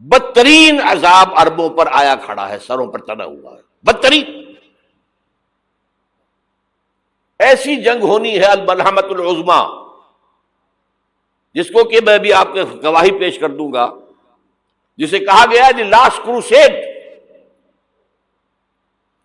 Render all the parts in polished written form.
بدترین عذاب عربوں پر آیا کھڑا ہے، سروں پر تنا ہوا ہے، بدترین ایسی جنگ ہونی ہے الملحمۃ العظما، جس کو کہ میں بھی آپ کے گواہی پیش کر دوں گا، جسے کہا گیا دی لاسٹ کروسیڈ۔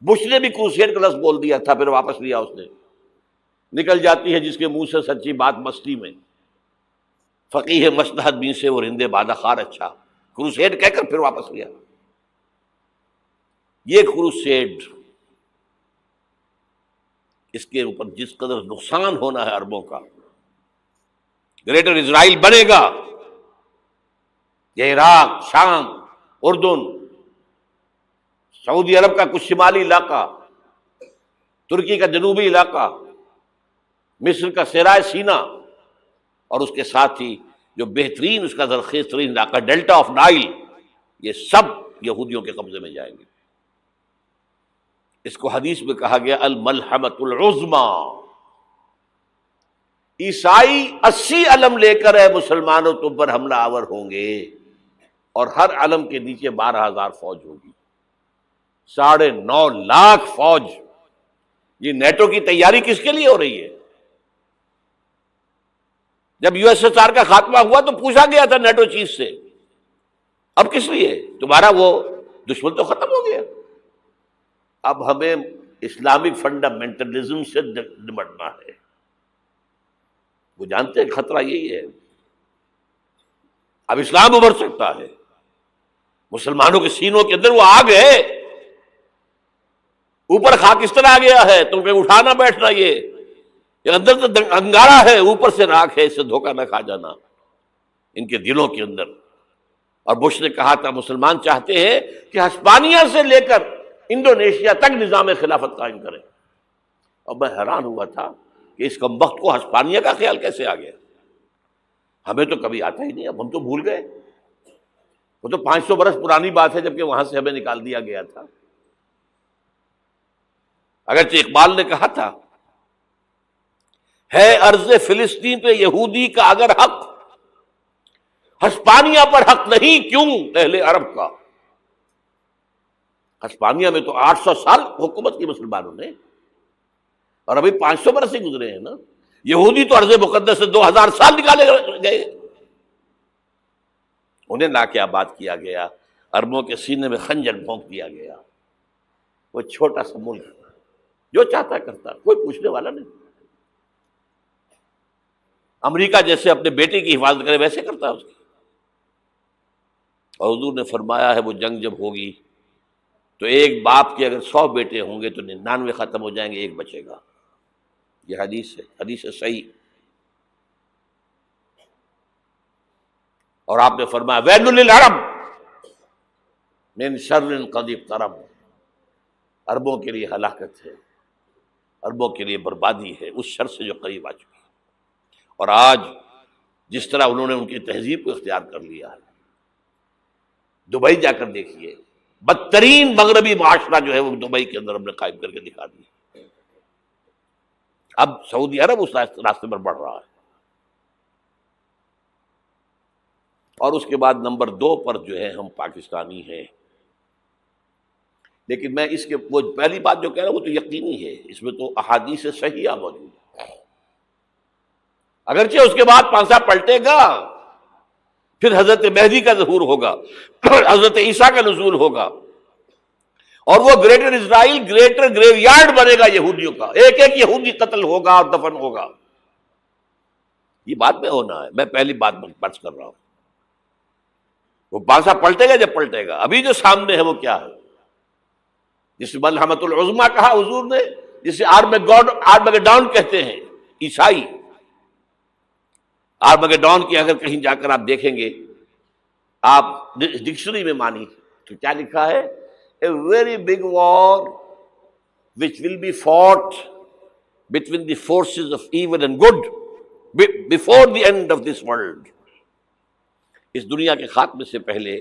بش نے بھی کروسیڈ کا لفظ بول دیا تھا، پھر واپس لیا اس نے۔ نکل جاتی ہے جس کے منہ سے سچی بات مستی میں، فقیہ مصلحت بین سے وہ رندے بادہ خار اچھا، کروسیڈ کہہ کر پھر واپس لیا۔ یہ کروسیڈ، اس کے اوپر جس قدر نقصان ہونا ہے عربوں کا، گریٹر اسرائیل بنے گا، یہ عراق، شام، اردن، سعودی عرب کا کچھ شمالی علاقہ، ترکی کا جنوبی علاقہ، مصر کا صحرائے سینا، اور اس کے ساتھ ہی جو بہترین اس کا زرخیز ترین علاقہ ڈیلٹا آف نائل، یہ سب یہودیوں کے قبضے میں جائیں گے۔ اس کو حدیث میں کہا گیا الملحمۃ العظما۔ عیسائی 80 علم لے کر اے مسلمانوں تم پر حملہ آور ہوں گے، اور ہر علم کے نیچے 12,000 فوج ہوگی، 9.5 لاکھ فوج۔ یہ نیٹو کی تیاری کس کے لیے ہو رہی ہے؟ جب یو ایس ایس آر کا خاتمہ ہوا تو پوچھا گیا تھا نیٹو چیف سے، اب کس لیے؟ تمہارا وہ دشمن تو ختم ہو گیا، اب ہمیں اسلامک فنڈامنٹلزم سے نمٹنا ہے۔ وہ جانتے ہیں خطرہ یہی ہے، اب اسلام ابھر سکتا ہے، مسلمانوں کے سینوں کے اندر وہ آگ ہے، اوپر خاکستر آ گیا ہے، تم کہیں اٹھانا بیٹھنا، یہ اندر تو انگارہ ہے، اوپر سے راکھ ہے، اس سے دھوکہ نہ کھا جانا ان کے دلوں کے اندر۔ اور بش نے کہا تھا مسلمان چاہتے ہیں کہ ہسپانیہ سے لے کر انڈونیشیا تک نظام خلافت قائم کریں، اور میں حیران ہوا تھا کہ اس کمبخت کو ہسپانیہ کا خیال کیسے آ گیا؟ ہمیں تو کبھی آتا ہی نہیں، اب ہم تو بھول گئے، وہ تو 500 برس پرانی بات ہے جبکہ وہاں سے ہمیں نکال دیا گیا تھا۔ اگرچہ اقبال نے کہا تھا ہے ارض فلسطین پہ یہودی کا اگر حق، ہسپانیہ پر حق نہیں کیوں اہل عرب کا؟ ہسپانیہ میں تو 800 سال حکومت کی مسلمانوں نے، اور ابھی 500 برس ہی گزرے ہیں نا۔ یہودی تو ارض مقدس سے 2000 سال نکالے گئے، انہیں لا کے آباد کیا گیا، عربوں کے سینے میں خنجر بھونک دیا گیا۔ وہ چھوٹا سا ملک جو چاہتا کرتا، کوئی پوچھنے والا نہیں۔ امریکہ جیسے اپنے بیٹے کی حفاظت کرے ویسے کرتا ہے اس کی۔ اور حضور نے فرمایا ہے وہ جنگ جب ہوگی تو ایک باپ کے اگر 100 بیٹے ہوں گے تو 99 ختم ہو جائیں گے، ایک بچے گا۔ یہ حدیث ہے، حدیث ہے صحیح۔ اور آپ نے فرمایا ویل للعرب من شر قد اقترب، عربوں کے لیے ہلاکت ہے، عربوں کے لیے بربادی ہے اس شر سے جو قریب آ چکی ہے۔ اور آج جس طرح انہوں نے ان کی تہذیب کو اختیار کر لیا ہے، دبئی جا کر دیکھیے، بدترین مغربی معاشرہ جو ہے وہ دبئی کے اندر ہم نے قائم کر کے دکھا دیا۔ اب سعودی عرب اس راستے پر بڑھ رہا ہے۔ اور اس کے بعد نمبر 2 پر جو ہے ہم پاکستانی ہیں، لیکن میں اس کے وہ پہلی بات جو کہہ رہا ہوں وہ تو یقینی ہے، اس میں تو احادیث صحیحہ موجود ہے۔ اگرچہ اس کے بعد پانسا پلٹے گا، پھر حضرت مہدی کا ظہور ہوگا، حضرت عیسیٰ کا نزول ہوگا، اور وہ گریٹر اسرائیل گریٹر گریو یارڈ بنے گا یہودیوں کا، ایک ایک یہودی قتل ہوگا اور دفن ہوگا۔ یہ بات میں ہونا ہے، میں پہلی بات بچ کر رہا ہوں۔ وہ پانسا پلٹے گا جب پلٹے گا، ابھی جو سامنے ہے وہ کیا ہے؟ جس ملحمۃ العظما کہا حضور نے، جسے آرمگیڈون کہتے ہیں عیسائی۔ آرمگیڈون کی اگر کہیں جا کر آپ دیکھیں گے، آپ ڈکشنری میں مانی تو کیا لکھا ہے؟ A very big war which will be fought between the forces of evil and good before the end of this world۔ اس دنیا کے خاتمے سے پہلے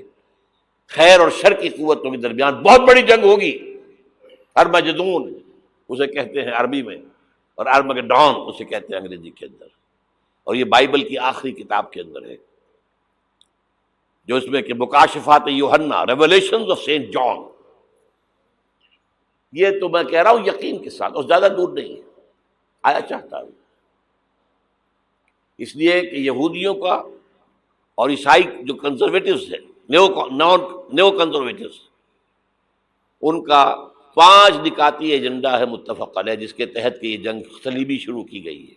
خیر اور شر کی قوتوں کے درمیان بہت بڑی جنگ ہوگی۔ ارمجدون اسے کہتے ہیں عربی میں، اور ارمگیڈون اسے کہتے ہیں انگریزی کے اندر، اور یہ بائبل کی آخری کتاب کے اندر ہے۔ جو اس میں کہ مکاشفات یوحنا، ریولیشنز آف سینٹ جان، یہ تو میں کہہ رہا ہوں یقین کے ساتھ، اور زیادہ دور نہیں ہے، آیا چاہتا ہوں۔ اس لیے کہ یہودیوں کا اور عیسائی جو کنزرویٹوز ہیں، نیو کنزرویٹوز، ان کا 5 نکاتی ایجنڈا ہے متفق علیہ، جس کے تحت کہ یہ جنگ صلیبی شروع کی گئی ہے،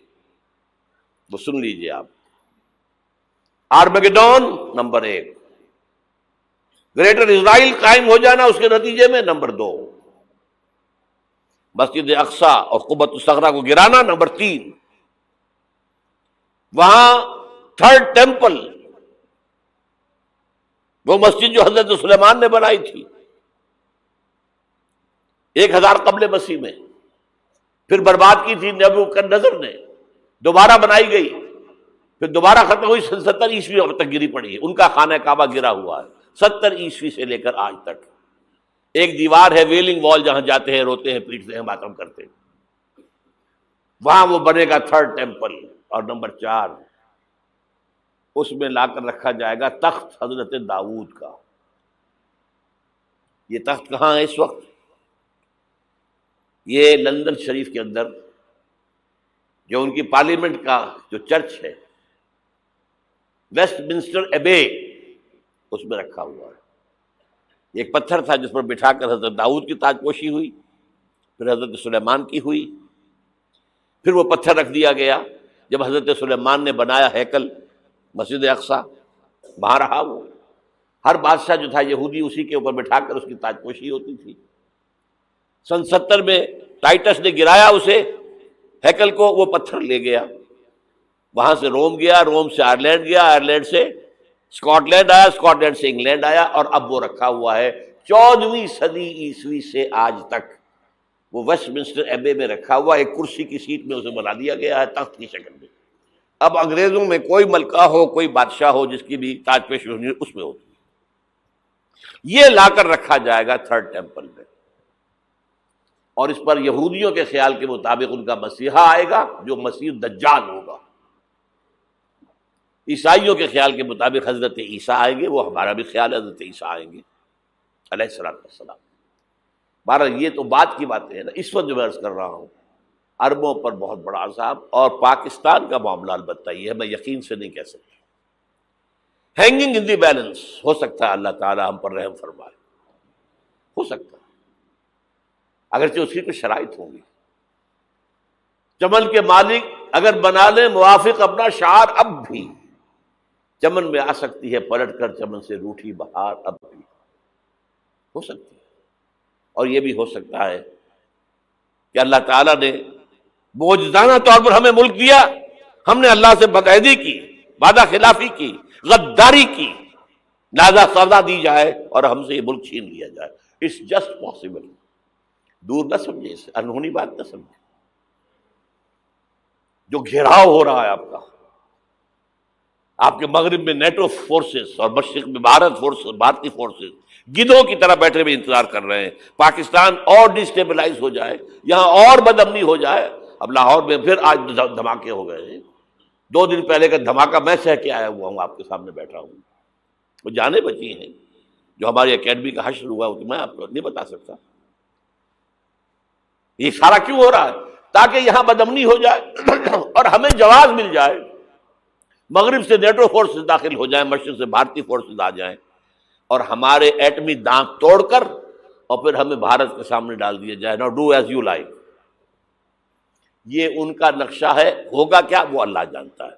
وہ سن لیجئے آپ۔ آرمیگیڈون نمبر 1، گریٹر اسرائیل قائم ہو جانا اس کے نتیجے میں نمبر 2، مسجد اقصی اور قبۃ الصغریٰ کو گرانا نمبر 3، وہاں تھرڈ ٹیمپل، وہ مسجد جو حضرت سلیمان نے بنائی تھی 1000 قبل مسیح میں، پھر برباد کی تھی نبوکدنضر نے، دوبارہ بنائی گئی، پھر دوبارہ ختم ہوئی 70 عیسوی تک گری پڑی ہے، ان کا خانہ کعبہ گرا ہوا ہے 70 عیسوی سے لے کر آج تک۔ ایک دیوار ہے ویلنگ وال، جہاں جاتے ہیں، روتے ہیں، پیٹتے ہیں، ماتم کرتے ہیں، وہاں وہ بنے گا تھرڈ ٹیمپل۔ اور نمبر 4، اس میں لا کر رکھا جائے گا تخت حضرت داؤد کا۔ یہ تخت کہاں ہے اس وقت؟ یہ لندن شریف کے اندر جو ان کی پارلیمنٹ کا جو چرچ ہے، ویسٹ منسٹر ایبے، اس میں رکھا ہوا ہے۔ ایک پتھر تھا جس پر بٹھا کر حضرت داؤد کی تاج پوشی ہوئی، پھر حضرت سلیمان کی ہوئی، پھر وہ پتھر رکھ دیا گیا جب حضرت سلیمان نے بنایا ہیکل مسجد اقصی، وہاں رہا وہ۔ ہر بادشاہ جو تھا یہودی اسی کے اوپر بٹھا کر اس کی تاج پوشی ہوتی تھی۔ سن 70 میں ٹائٹس نے گرایا اسے، ہیکل کو، وہ پتھر لے گیا، وہاں سے روم گیا، روم سے آئرلینڈ گیا، آئرلینڈ سے اسکاٹ لینڈ آیا، اسکاٹ لینڈ سے انگلینڈ آیا، اور اب وہ رکھا ہوا ہے 14ویں صدی عیسوی سے آج تک۔ وہ ویسٹ منسٹر ایبے میں رکھا ہوا، ایک کرسی کی سیٹ میں اسے بنا دیا گیا ہے تخت کی شکل میں۔ اب انگریزوں میں کوئی ملکہ ہو، کوئی بادشاہ ہو جس کی بھی تاج پوشی ہونی، اس میں ہوتی ہے۔ یہ لا کر رکھا جائے گا تھرڈ ٹیمپل میں، اور اس پر یہودیوں کے خیال کے مطابق ان کا مسیحا آئے گا جو مسیح دجال ہوگا۔ عیسائیوں کے خیال کے مطابق حضرت عیسیٰ آئیں گے، وہ ہمارا بھی خیال ہے حضرت عیسیٰ آئیں گے علیہ السلام۔ بہرحال یہ تو بات کی باتیں ہیں نا، اس وقت جو میں عرض کر رہا ہوں عربوں پر بہت بڑا عذاب، اور پاکستان کا معاملہ البتہ یہ ہے، میں یقین سے نہیں کہہ سکتا۔ ہینگنگ ان دی بیلنس، ہو سکتا ہے اللہ تعالی ہم پر رحم فرمائے، ہو سکتا ہے، اگرچہ اس کی کچھ شرائط ہوں گی۔ چمن کے مالک اگر بنا لیں موافق اپنا شعار، اب بھی چمن میں آ سکتی ہے پلٹ کر چمن سے روٹھی بہار، اب بھی ہو سکتی ہے۔ اور یہ بھی ہو سکتا ہے کہ اللہ تعالیٰ نے معجزانہ طور پر ہمیں ملک دیا، ہم نے اللہ سے بدعہدی کی، وعدہ خلافی کی، غداری کی، لہذا سزا دی جائے اور ہم سے یہ ملک چھین لیا جائے۔ اٹس جسٹ پاسبل، دور نہ سمجھے اسے، انہونی بات نہ سمجھے۔ جو گھیراؤ ہو رہا ہے آپ کے مغرب میں نیٹو فورسز اور مشرق میں بھارتی فورسز گدھوں کی طرح بیٹھے ہوئے انتظار کر رہے ہیں پاکستان اور ڈسٹیبلائز ہو جائے، یہاں اور بد امنی ہو جائے۔ اب لاہور میں پھر آج دھماکے ہو گئے ہیں، 2 دن پہلے کا دھماکہ میں سہ کے آیا ہوا ہوں، آپ کے سامنے بیٹھا ہوں، وہ جانیں بچی ہیں۔ جو ہماری اکیڈمی کا حشر ہوا وہ میں آپ کو نہیں بتا سکتا۔ یہ سارا کیوں ہو رہا ہے؟ تاکہ یہاں بد امنی ہو جائے اور ہمیں جواز مل جائے، مغرب سے نیٹو فورسز داخل ہو جائیں، مشرق سے بھارتی فورسز آ جائیں، اور ہمارے ایٹمی دانت توڑ کر اور پھر ہمیں بھارت کے سامنے ڈال دیا جائے۔ نو ڈو ایز یو لائک، یہ ان کا نقشہ ہے۔ ہوگا کیا وہ اللہ جانتا ہے،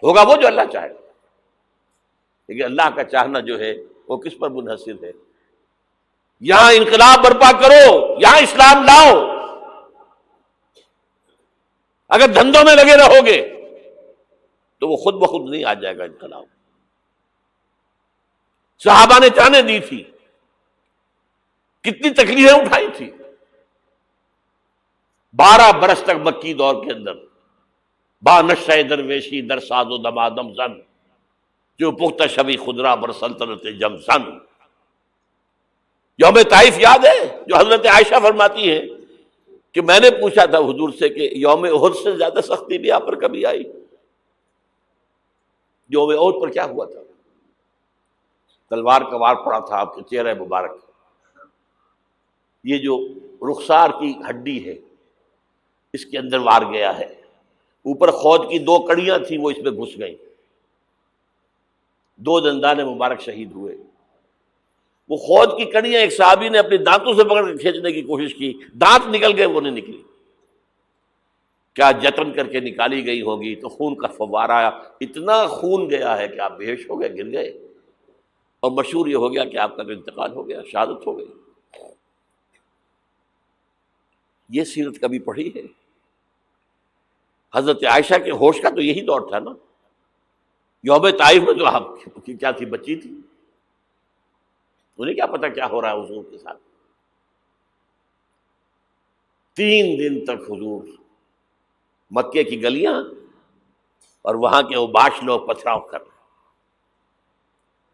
ہوگا وہ جو اللہ چاہے، لیکن اللہ کا چاہنا جو ہے وہ کس پر منحصر ہے؟ یہاں انقلاب برپا کرو، یہاں اسلام لاؤ۔ اگر دھندوں میں لگے رہو گے تو وہ خود بخود نہیں آ جائے گا انقلاب۔ صحابہ نے جانیں دی تھی، کتنی تکلیفیں اٹھائی تھی، 12 برس تک مکی دور کے اندر با نشہ درویشی در ساز و دمادم زن، جو پختہ شبی خدرا بر سلطنت جم زن۔ یوم طائف یاد ہے جو حضرت عائشہ فرماتی ہے کہ میں نے پوچھا تھا حضور سے کہ یوم احد سے زیادہ سختی بھی آپ پر کبھی آئی؟ یوم احد پر کیا ہوا تھا؟ تلوار کا وار پڑا تھا آپ کے چہرہ مبارک، یہ جو رخسار کی ہڈی ہے اس کے اندر وار گیا ہے، اوپر خود کی 2 کڑیاں تھیں وہ اس میں گھس گئیں، 2 دندان مبارک شہید ہوئے۔ وہ خود کی کڑیاں ایک صحابی نے اپنے دانتوں سے پکڑ کے کھینچنے کی کوشش کی، دانت نکل گئے، وہ نہیں نکلی، کیا جتن کر کے نکالی گئی ہوگی تو خون کا فوارہ آیا، اتنا خون گیا ہے کہ آپ بے ہوش ہو گئے، گر گئے، اور مشہور یہ ہو گیا کہ آپ کا تو انتقال ہو گیا، شہادت ہو گئی۔ یہ سیرت کبھی پڑھی ہے؟ حضرت عائشہ کے ہوش کا تو یہی دور تھا نا، یوم طائف میں تو آپ کی کیا تھی، بچی تھی، انہیں کیا پتا کیا ہو رہا ہے حضور کے ساتھ۔ 3 دن تک حضور مکے کی گلیاں اور وہاں کے اوباش لوگ پتھراؤ کر رہے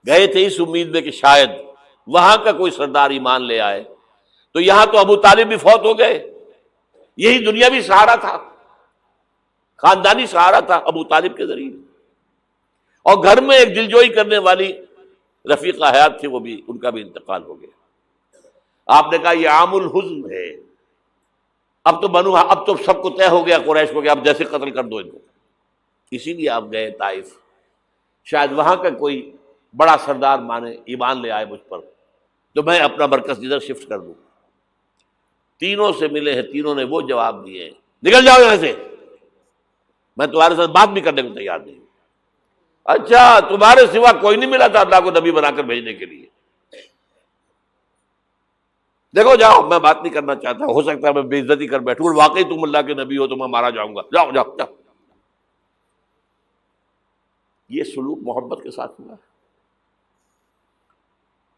گئے تھے اس امید میں کہ شاید وہاں کا کوئی سردار ایمان لے آئے، تو یہاں تو ابو طالب بھی فوت ہو گئے، یہی دنیاوی سہارا تھا، خاندانی سہارا تھا ابو طالب کے ذریعے، اور گھر میں ایک دلجوئی کرنے والی رفیقہ حیات تھی، وہ بھی، ان کا بھی انتقال ہو گیا۔ آپ نے کہا یہ عام الحزن ہے، اب تو سب کو طے ہو گیا قریش کو کہ اب جیسے قتل کر دو ان کو، اسی لیے آپ گئے طائف، شاید وہاں کا کوئی بڑا سردار مانے ایمان لے آئے مجھ پر تو میں اپنا مرکز ادھر شفٹ کر دوں۔ تینوں سے ملے ہیں، تینوں نے وہ جواب دیے ہیں، نکل جاؤ یہاں سے، میں تمہارے ساتھ بات بھی کرنے کو تیار نہیں۔ اچھا، تمہارے سوا کوئی نہیں ملا تھا اللہ کو نبی بنا کر بھیجنے کے لیے؟ دیکھو جاؤ، میں بات نہیں کرنا چاہتا، ہو سکتا ہے میں بے عزتی کر بیٹھوں، اور واقعی تم اللہ کے نبی ہو تو میں مارا جاؤں گا، جاؤ جاؤ جاؤ۔ یہ سلوک محبت کے ساتھ ہوا ہے۔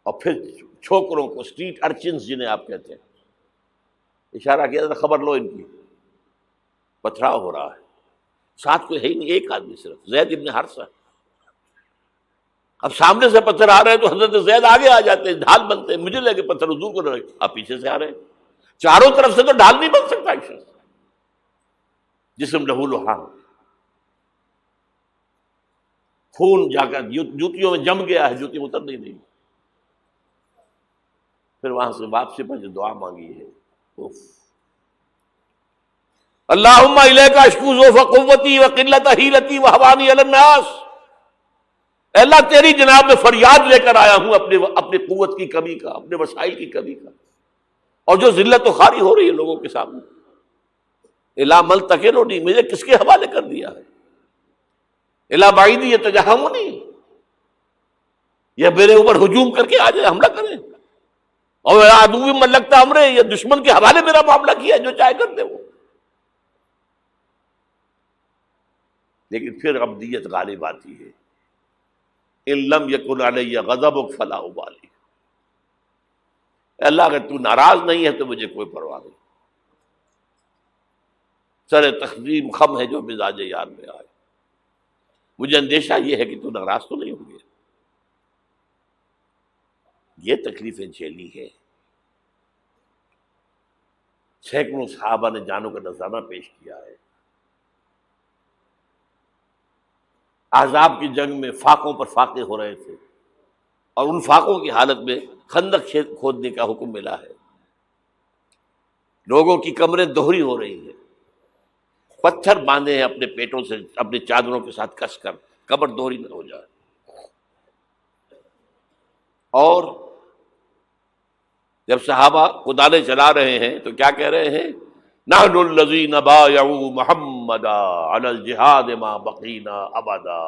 اور پھر چھوکروں کو، اسٹریٹ ارچنز جنہیں آپ کہتے ہیں، اشارہ کیا تھا، خبر لو ان کی، پتھراؤ ہو رہا ہے، ساتھ کوئی ہے ہی نہیں، ایک آدمی صرف، زید ابن حارثہ۔ اب سامنے سے پتھر آ رہے ہیں تو حضرت زید آگے آ جاتے ہیں، ڈھال بنتے ہیں، مجھے لگے پتھر حضور کو لگے، آپ پیچھے سے آ رہے ہیں، چاروں طرف سے تو ڈھال نہیں بن سکتا ایک شخص، جسم لہو لہان، خون جا کر جوتیوں میں جم گیا ہے، جوتی اتر نہیں رہی۔ پھر وہاں سے واپسی پر جو دعا مانگی ہے، اللہم الیک اشکو ضعف قوتی وقلت حیلتی وہوانی علی الناس، اے اللہ تیری جناب میں فریاد لے کر آیا ہوں اپنے قوت کی کمی کا، اپنے وسائل کی کمی کا، اور جو ذلت و خواری ہو رہی ہے لوگوں کے سامنے، الا ملتقننی، مجھے کس کے حوالے کر دیا ہے، الا بعیدی یتجہمنی، یہ میرے اوپر ہجوم کر کے آ جائے، حملہ کرے، اور عدو من لگتا امرے، یہ دشمن کے حوالے میرا معاملہ کیا، جو چاہے کر دے وہ۔ لیکن پھر عبدیت غالب آتی ہے، ان لم یکن علی غضبک فلا ابالی، اللہ اگر تو ناراض نہیں ہے تو مجھے کوئی پرواہ نہیں، سر تقسیم خم ہے جو مزاج یار میں آئے، مجھے اندیشہ یہ ہے کہ تو ناراض تو نہیں ہو گیا۔ یہ تکلیفیں جھیلی ہے، سینکڑوں صحابہ نے جانوں کا نذرانہ پیش کیا ہے، احزاب کی جنگ میں فاقوں پر فاقے ہو رہے تھے، اور ان فاقوں کی حالت میں خندق کھودنے کا حکم ملا ہے، لوگوں کی کمریں دوہری ہو رہی ہیں، پتھر باندھے ہیں اپنے پیٹوں سے، اپنی چادروں کے ساتھ کس کر کمر دوہری نہ ہو جائے، اور جب صحابہ کدالیں چلا رہے ہیں تو کیا کہہ رہے ہیں، نحن الذین بایعوا محمدا علی الجہاد ما بقینا ابدا،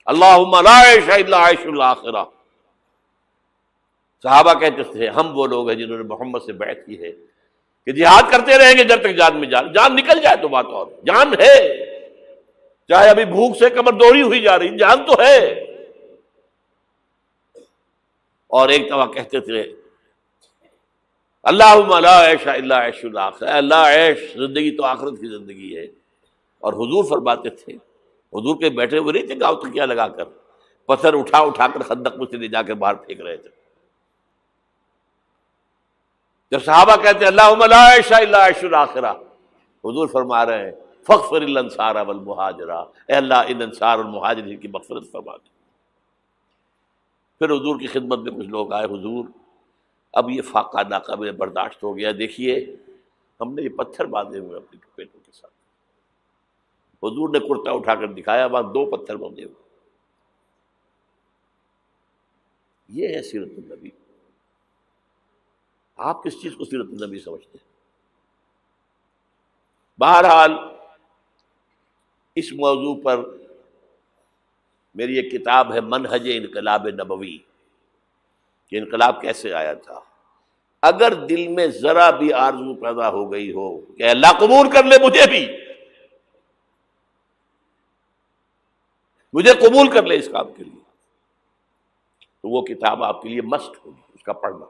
اللہم لا عیش الا عیش الاخرہ۔ صحابہ کہتے تھے ہم وہ لوگ ہیں جنہوں نے محمد سے بیعت کی ہے کہ جہاد کرتے رہیں گے جب تک جان میں جان نکل جائے تو بات اور، جان ہے، چاہے ابھی بھوک سے کمر دوہری ہوئی جا رہی، جان تو ہے۔ اور ایک دفعہ کہتے تھے اللہم لا عیش الا عیش الاخرہ، اللہ عیش، زندگی تو آخرت کی زندگی ہے۔ اور حضور فرماتے تھے، حضور کے بیٹھے ہوئے نہیں تھے گاؤں تکیہ لگا کر، پتھر اٹھا اٹھا کر خندق میں سے لے جا کے باہر پھینک رہے تھے۔ جب صحابہ کہتے ہیں اللہم لا عیش الا عیش الاخرہ، حضور فرما رہے ہیں فاغفر الانصار والمہاجرہ، اے اللہ ان انصار اور مہاجرین کی مغفرت فرما دے۔ پھر حضور کی خدمت میں کچھ لوگ آئے، حضور اب یہ فاقہ ناقابل برداشت ہو گیا، دیکھیے ہم نے یہ پتھر باندھے ہوئے اپنے پیٹوں کے ساتھ۔ حضور نے کرتا اٹھا کر دکھایا، وہاں 2 پتھر باندھے ہوئے۔ یہ ہے سیرت النبی۔ آپ کس چیز کو سیرت النبی سمجھتے ہیں؟ بہرحال اس موضوع پر میری ایک کتاب ہے منہج انقلاب نبوی، کہ انقلاب کیسے آیا تھا۔ اگر دل میں ذرا بھی آرزو پیدا ہو گئی ہو کہ اللہ قبول کر لے مجھے بھی، مجھے قبول کر لے اس کام کے لیے، تو وہ کتاب آپ کے لیے مسٹ ہوگی، اس کا پڑھنا۔